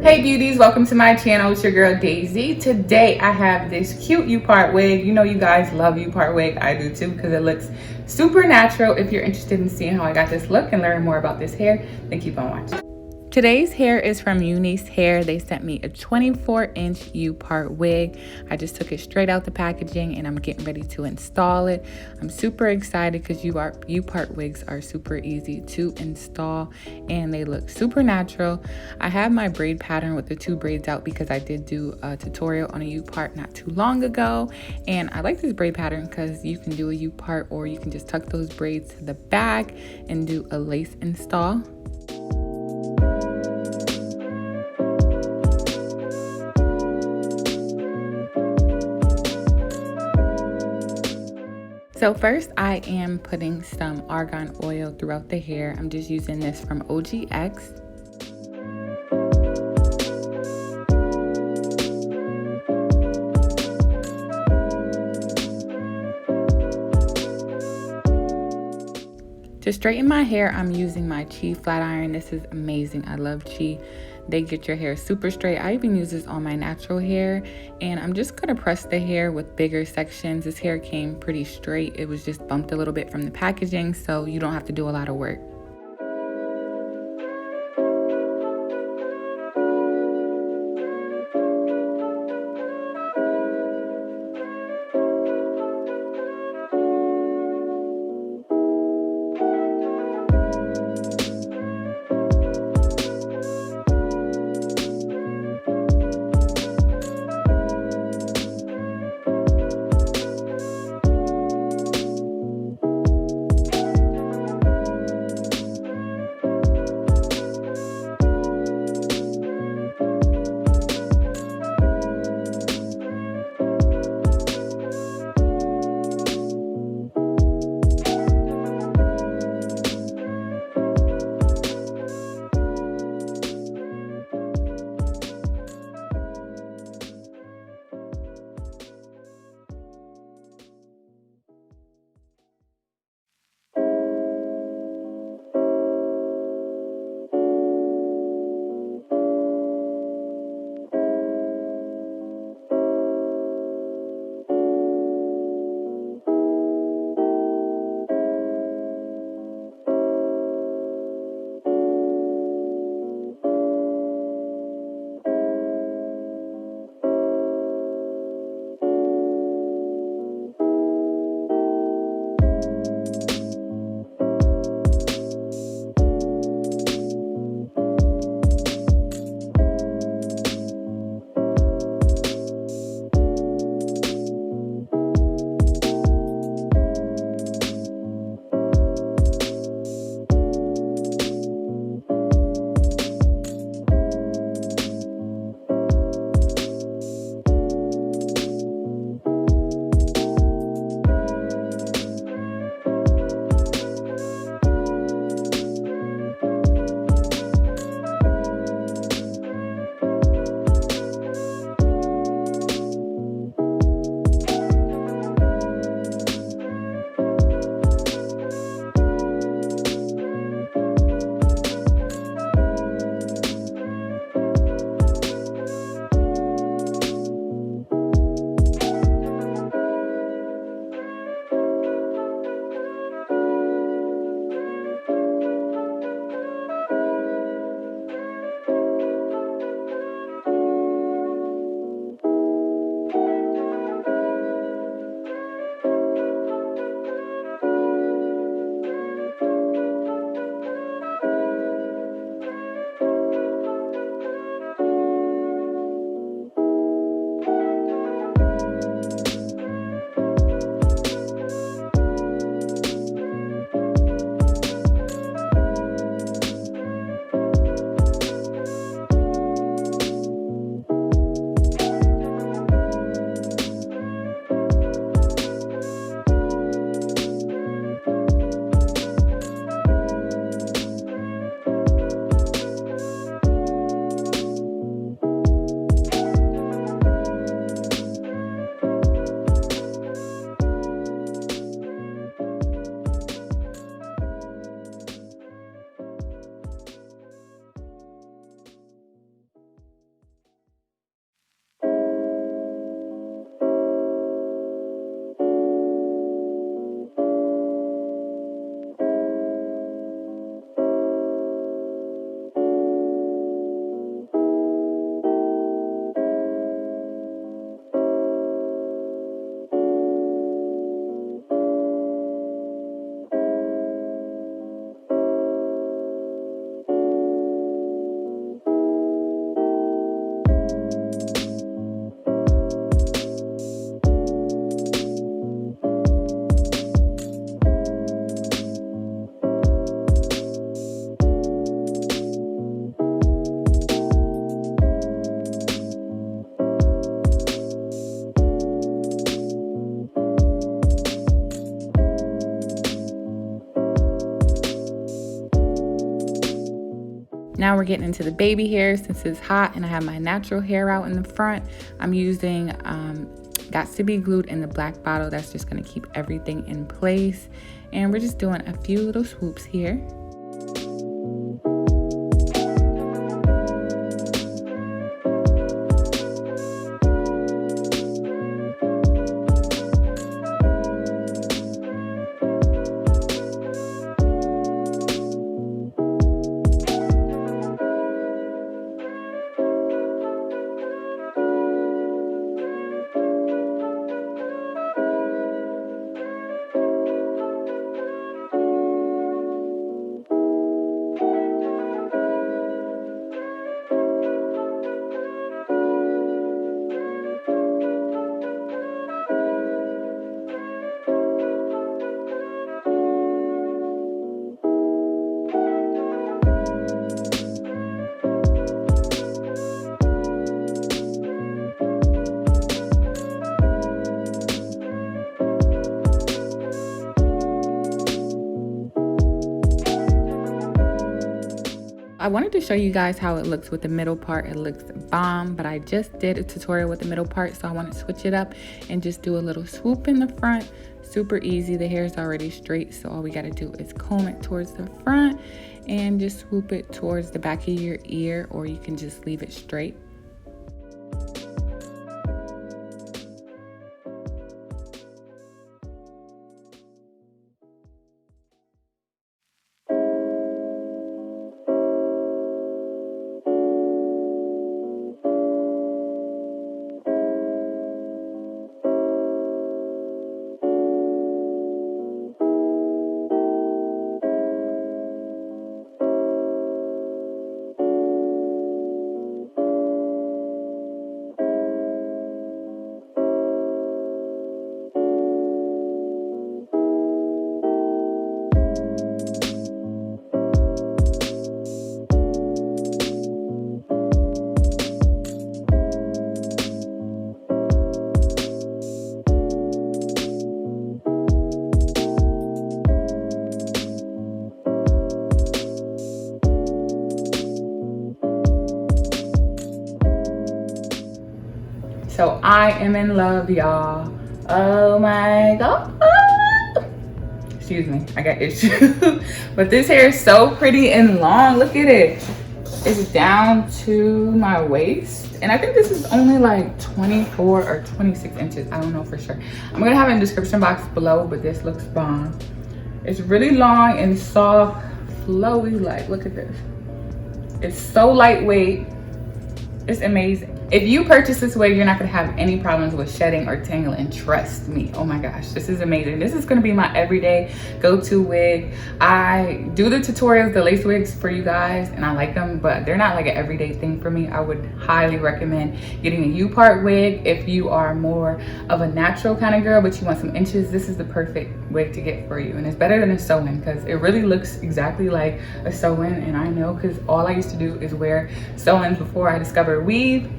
Hey beauties, welcome to my channel. It's your girl Daisy. Today I have this cute Upart wig. You know you guys love Upart wig. I do too because it looks super natural. If you're interested in seeing how I got this look and learn more about this hair, then keep on watching. Today's hair is from UNice Hair. They sent me a 24-inch Upart wig. I just took it straight out the packaging and I'm getting ready to install it. I'm super excited because Upart wigs are super easy to install and they look super natural. I have my braid pattern with the 2 braids out because I did do a tutorial on a Upart not too long ago. And I like this braid pattern because you can do a Upart or you can just tuck those braids to the back and do a lace install. So first I am putting some argan oil throughout the hair. I'm just using this from OGX. To straighten my hair, I'm using my Chi flat iron. This is amazing. I love Chi. They get your hair super straight. I even use this on my natural hair, and I'm just gonna press the hair with bigger sections. This hair came pretty straight. It was just bumped a little bit from the packaging, so you don't have to do a lot of work. Now we're getting into the baby hair. Since it's hot and I have my natural hair out in the front, I'm using Got to Be Glued in the black bottle. That's just going to keep everything in place. And we're just doing a few little swoops here. I wanted to show you guys how it looks with the middle part. It looks bomb, but I just did a tutorial with the middle part, so I want to switch it up and just do a little swoop in the front. Super easy. The hair is already straight, so all we got to do is comb it towards the front and just swoop it towards the back of your ear, or you can just leave it straight. So I am in love, y'all. Oh my God. Excuse me, I got issues. But this hair is so pretty and long. Look at it. It's down to my waist. And I think this is only like 24 or 26 inches. I don't know for sure. I'm gonna have it in the description box below, but this looks bomb. It's really long and soft, flowy, like, look at this. It's so lightweight. It's amazing. If you purchase this wig, you're not gonna have any problems with shedding or tangling. Trust me. Oh my gosh, this is amazing. This is gonna be my everyday go-to wig. I do the tutorials, the lace wigs for you guys, and I like them, but they're not like an everyday thing for me. I would highly recommend getting a Upart wig if you are more of a natural kind of girl, but you want some inches. This is the perfect wig to get for you, and it's better than a sew-in because it really looks exactly like a sew-in, and I know because all I used to do is wear sew-ins before I discovered weave.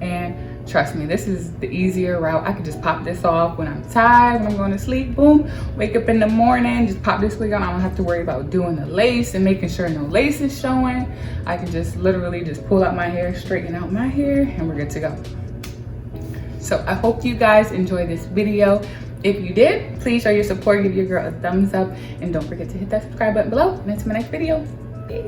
And trust me, this is the easier route. I could just pop this off when I'm tired, when I'm going to sleep, boom, wake up in the morning, just pop this wig on. I don't have to worry about doing the lace and making sure no lace is showing. I can just literally just pull out my hair, straighten out my hair, and we're good to go. So I hope you guys enjoyed this video. If you did, please show your support, give your girl a thumbs up, and don't forget to hit that subscribe button below. And until my next video, peace.